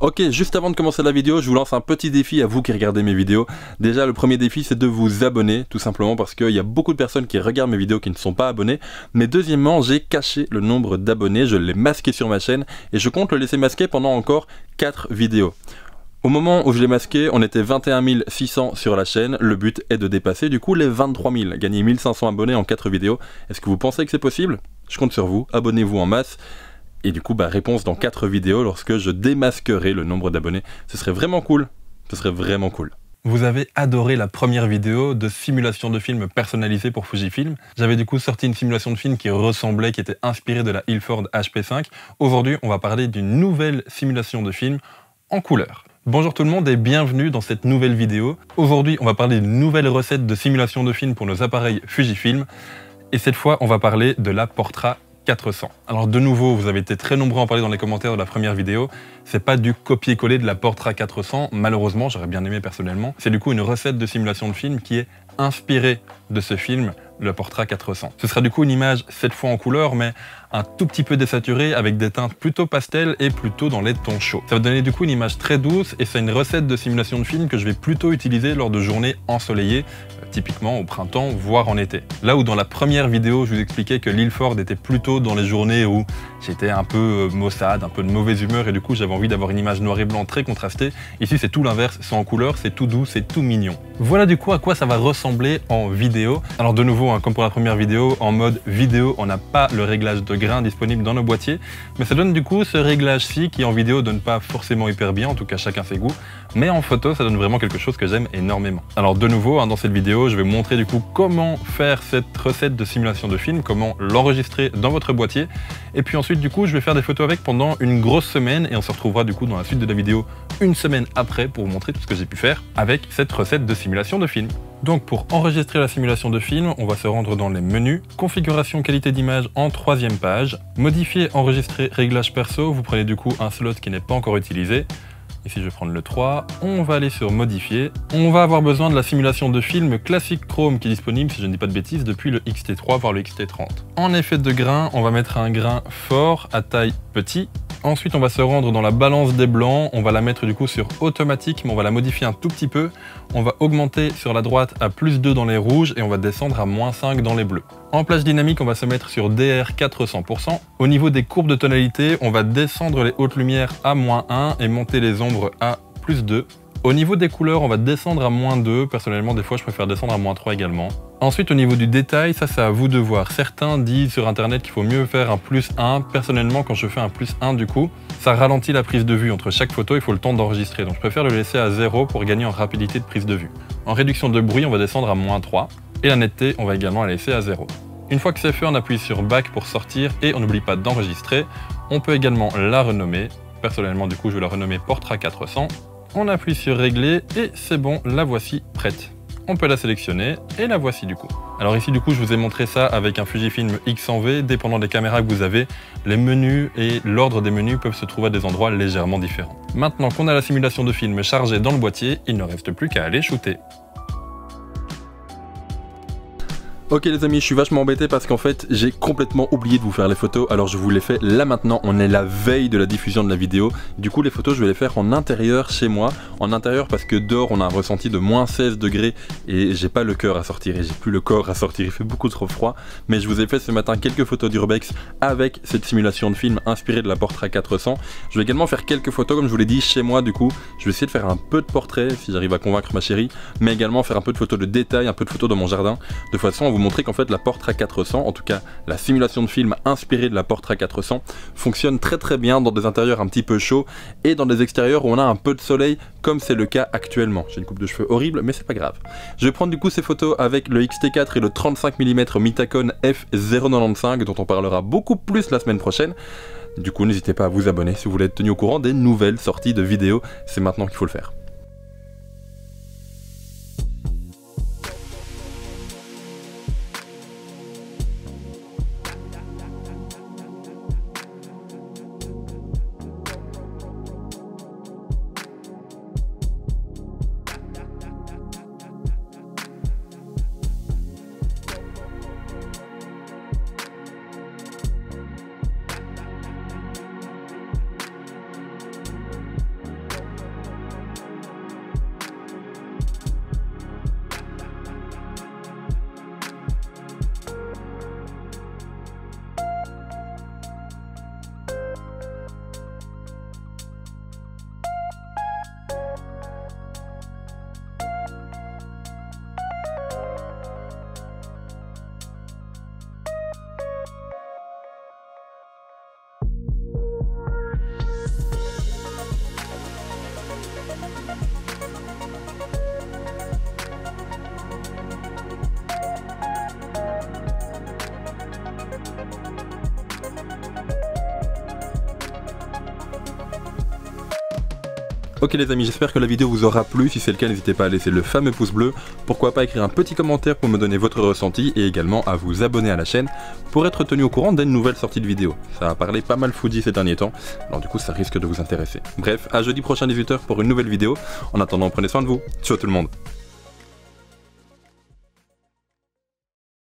Ok, juste avant de commencer la vidéo, je vous lance un petit défi à vous qui regardez mes vidéos. Déjà, le premier défi, c'est de vous abonner, tout simplement parce qu'il y a beaucoup de personnes qui regardent mes vidéos qui ne sont pas abonnées. Mais deuxièmement, j'ai caché le nombre d'abonnés, je l'ai masqué sur ma chaîne et je compte le laisser masqué pendant encore 4 vidéos. Au moment où je l'ai masqué, on était 21 600 sur la chaîne. Le but est de dépasser du coup les 23 000, gagner 1500 abonnés en 4 vidéos. Est-ce que vous pensez que c'est possible? Je compte sur vous, abonnez-vous en masse. Et du coup, réponse dans 4 vidéos lorsque je démasquerai le nombre d'abonnés. Ce serait vraiment cool. Ce serait vraiment cool. Vous avez adoré la première vidéo de simulation de film personnalisée pour Fujifilm. J'avais du coup sorti une simulation de film qui ressemblait, qui était inspirée de la Ilford HP5. Aujourd'hui, on va parler d'une nouvelle simulation de film en couleur. Bonjour tout le monde et bienvenue dans cette nouvelle vidéo. Aujourd'hui, on va parler d'une nouvelle recette de simulation de film pour nos appareils Fujifilm. Et cette fois, on va parler de la Portra 400. Alors de nouveau, vous avez été très nombreux à en parler dans les commentaires de la première vidéo. C'est pas du copier-coller de la Portra 400, malheureusement, j'aurais bien aimé personnellement. C'est du coup une recette de simulation de film qui est inspirée de ce film, le Portra 400. Ce sera du coup une image cette fois en couleur, mais un tout petit peu désaturée avec des teintes plutôt pastel et plutôt dans les tons chauds. Ça va donner du coup une image très douce et c'est une recette de simulation de film que je vais plutôt utiliser lors de journées ensoleillées, typiquement au printemps, voire en été. Là où dans la première vidéo, je vous expliquais que l'Ilford était plutôt dans les journées où j'étais un peu maussade, un peu de mauvaise humeur et du coup j'avais envie d'avoir une image noir et blanc très contrastée. Ici c'est tout l'inverse, c'est en couleur, c'est tout doux, c'est tout mignon. Voilà du coup à quoi ça va ressembler en vidéo. Alors de nouveau, comme pour la première vidéo, en mode vidéo, on n'a pas le réglage de grain disponible dans nos boîtiers, mais ça donne du coup ce réglage-ci qui en vidéo donne pas forcément hyper bien, en tout cas chacun ses goûts, mais en photo ça donne vraiment quelque chose que j'aime énormément. Alors de nouveau, dans cette vidéo, je vais vous montrer du coup comment faire cette recette de simulation de film, comment l'enregistrer dans votre boîtier, et puis ensuite du coup je vais faire des photos avec pendant une grosse semaine et on se retrouvera du coup dans la suite de la vidéo une semaine après pour vous montrer tout ce que j'ai pu faire avec cette recette de simulation de film. Donc pour enregistrer la simulation de film, on va se rendre dans les menus, configuration qualité d'image en 3e page, modifier, enregistrer, réglage perso, vous prenez du coup un slot qui n'est pas encore utilisé. Ici je vais prendre le 3, on va aller sur modifier. On va avoir besoin de la simulation de film classique Chrome qui est disponible, si je ne dis pas de bêtises, depuis le XT3 voire le XT30. En effet de grain, on va mettre un grain fort à taille petit. Ensuite on va se rendre dans la balance des blancs, on va la mettre du coup sur automatique mais on va la modifier un tout petit peu. On va augmenter sur la droite à +2 dans les rouges et on va descendre à -5 dans les bleus. En plage dynamique, on va se mettre sur DR 400%. Au niveau des courbes de tonalité, on va descendre les hautes lumières à -1 et monter les ombres à +2. Au niveau des couleurs, on va descendre à -2. Personnellement, des fois, je préfère descendre à -3 également. Ensuite, au niveau du détail, ça c'est à vous de voir. Certains disent sur internet qu'il faut mieux faire un +1. Personnellement, quand je fais un +1 du coup, ça ralentit la prise de vue. Entre chaque photo, il faut le temps d'enregistrer. Donc je préfère le laisser à 0 pour gagner en rapidité de prise de vue. En réduction de bruit, on va descendre à -3. Et la netteté, on va également la laisser à 0. Une fois que c'est fait, on appuie sur Back pour sortir et on n'oublie pas d'enregistrer. On peut également la renommer. Personnellement, du coup, je vais la renommer Portra 400. On appuie sur Régler et c'est bon, la voici prête. On peut la sélectionner et la voici du coup. Alors ici du coup je vous ai montré ça avec un Fujifilm X100V, dépendant des caméras que vous avez, les menus et l'ordre des menus peuvent se trouver à des endroits légèrement différents. Maintenant qu'on a la simulation de film chargée dans le boîtier, il ne reste plus qu'à aller shooter. Ok les amis, je suis vachement embêté parce qu'en fait j'ai complètement oublié de vous faire les photos, alors je vous les fais là maintenant. On est la veille de la diffusion de la vidéo, du coup les photos je vais les faire en intérieur chez moi. En intérieur parce que dehors on a un ressenti de -16 degrés et j'ai pas le cœur à sortir et j'ai plus le corps à sortir, il fait beaucoup trop froid. Mais je vous ai fait ce matin quelques photos d'urbex avec cette simulation de film inspirée de la Portra 400. Je vais également faire quelques photos comme je vous l'ai dit chez moi du coup. Je vais essayer de faire un peu de portraits si j'arrive à convaincre ma chérie, mais également faire un peu de photos de détail, un peu de photos dans mon jardin, de façon à vous montrer qu'en fait la Portra 400, en tout cas la simulation de film inspirée de la Portra 400, fonctionne très bien dans des intérieurs un petit peu chauds et dans des extérieurs où on a un peu de soleil comme c'est le cas actuellement. J'ai une coupe de cheveux horrible mais c'est pas grave. Je vais prendre du coup ces photos avec le XT4 et le 35 mm Mitacon F095 dont on parlera beaucoup plus la semaine prochaine. Du coup n'hésitez pas à vous abonner si vous voulez être tenu au courant des nouvelles sorties de vidéos, c'est maintenant qu'il faut le faire. Ok les amis, j'espère que la vidéo vous aura plu. Si c'est le cas, n'hésitez pas à laisser le fameux pouce bleu. Pourquoi pas écrire un petit commentaire pour me donner votre ressenti et également à vous abonner à la chaîne pour être tenu au courant d'une nouvelle sortie de vidéo. Ça a parlé pas mal foodie ces derniers temps, alors du coup ça risque de vous intéresser. Bref, à jeudi prochain 18h pour une nouvelle vidéo. En attendant, prenez soin de vous. Ciao tout le monde.